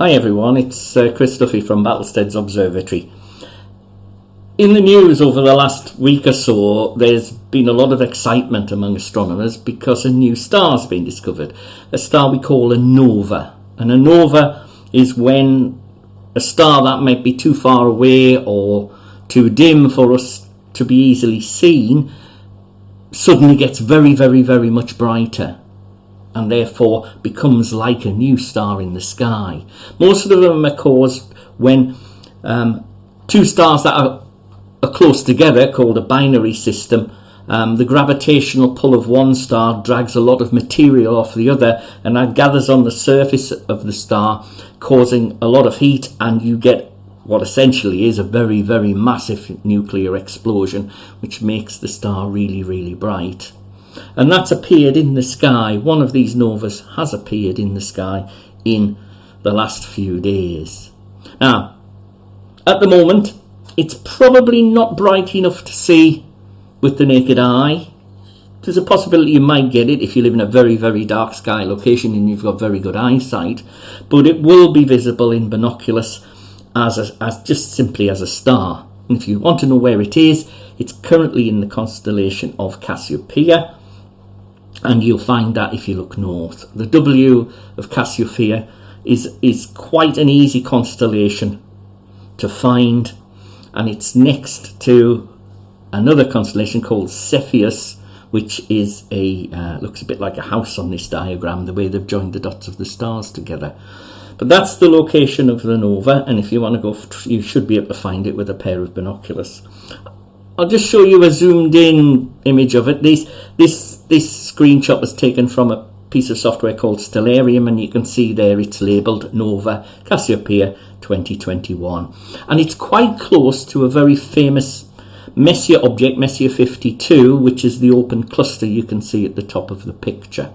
Hi everyone, it's Chris Duffy from battlesteads observatory. In the news over the last week or so, there's been a lot of excitement among astronomers because a new star's been discovered. A star we call a nova. And a nova is when a star that might be too far away or too dim for us to be easily seen suddenly gets very, very, very much brighter, and therefore becomes like a new star in the sky. Most of them are caused when two stars that are close together, called a binary system, the gravitational pull of one star drags a lot of material off the other, and that gathers on the surface of the star, causing a lot of heat, and you get what essentially is a very, very massive nuclear explosion, which makes the star really, really bright. And that's appeared in the sky. One of these novas has appeared in the sky in the last few days. Now, at the moment, it's probably not bright enough to see with the naked eye. There's a possibility you might get it if you live in a very, very dark sky location and you've got very good eyesight, but it will be visible in binoculars as just simply as a star. And if you want to know where it is, it's currently in the constellation of Cassiopeia, and you'll find that if you look north. The W of Cassiopeia is quite an easy constellation to find, and it's next to another constellation called Cepheus, which is looks a bit like a house on this diagram, the way they've joined the dots of the stars together. But that's the location of the nova, and if you want to go, you should be able to find it with a pair of binoculars. I'll just show you a zoomed in image of it. This screenshot was taken from a piece of software called Stellarium, and you can see there it's labelled Nova Cassiopeia 2021. And it's quite close to a very famous Messier object, Messier 52, which is the open cluster you can see at the top of the picture.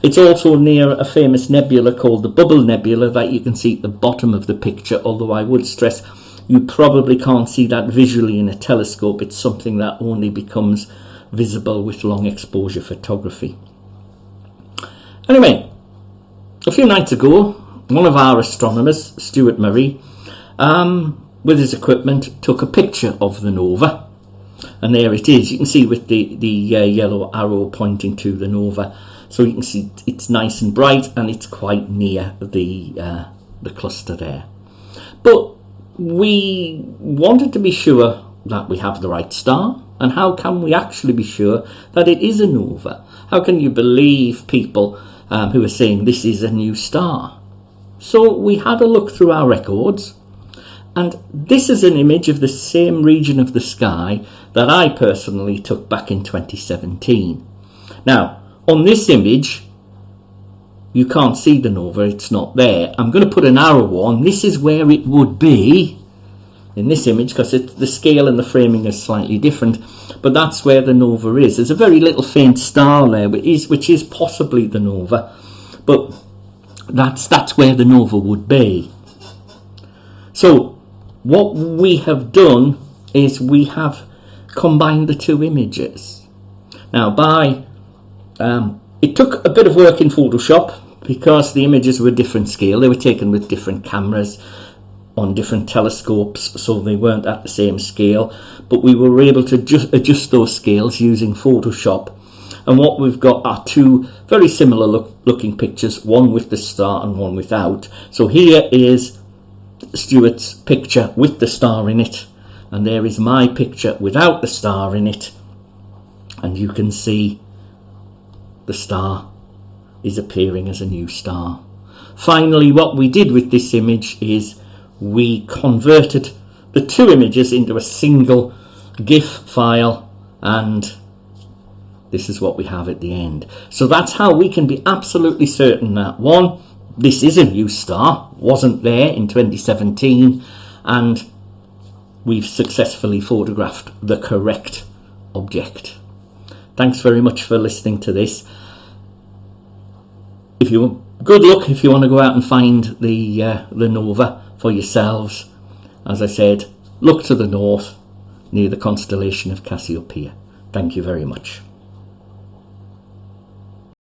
It's also near a famous nebula called the Bubble Nebula that you can see at the bottom of the picture, although I would stress you probably can't see that visually in a telescope. It's something that only becomes visible with long exposure photography. Anyway, a few nights ago, one of our astronomers, Stuart Murray, with his equipment, took a picture of the nova. And there it is. You can see with the yellow arrow pointing to the nova. So you can see it's nice and bright, and it's quite near the cluster there. But we wanted to be sure that we have the right star. And how can we actually be sure that it is a nova? How can you believe people who are saying this is a new star? So we had a look through our records, and this is an image of the same region of the sky that I personally took back in 2017. Now, on this image, you can't see the nova, it's not there. I'm going to put an arrow on. This is where it would be in this image, because the scale and the framing is slightly different, but that's where the nova is. There's a very little faint star there, which is possibly the nova, but that's where the nova would be. So what we have done is we have combined the two images. Now, it took a bit of work in Photoshop because the images were different scale. They were taken with different cameras on different telescopes, so they weren't at the same scale, but we were able to adjust those scales using Photoshop. And what we've got are two very similar looking pictures, one with the star and one without. So here is Stuart's picture with the star in it, and there is my picture without the star in it, and you can see the star is appearing as a new star. Finally, what we did with this image is we converted the two images into a single GIF file, and this is what we have at the end. So that's how we can be absolutely certain that, one, this is a new star, wasn't there in 2017, and we've successfully photographed the correct object. Thanks very much for listening to this. Good luck if you want to go out and find the nova for yourselves. As I said, look to the north near the constellation of Cassiopeia. Thank you very much.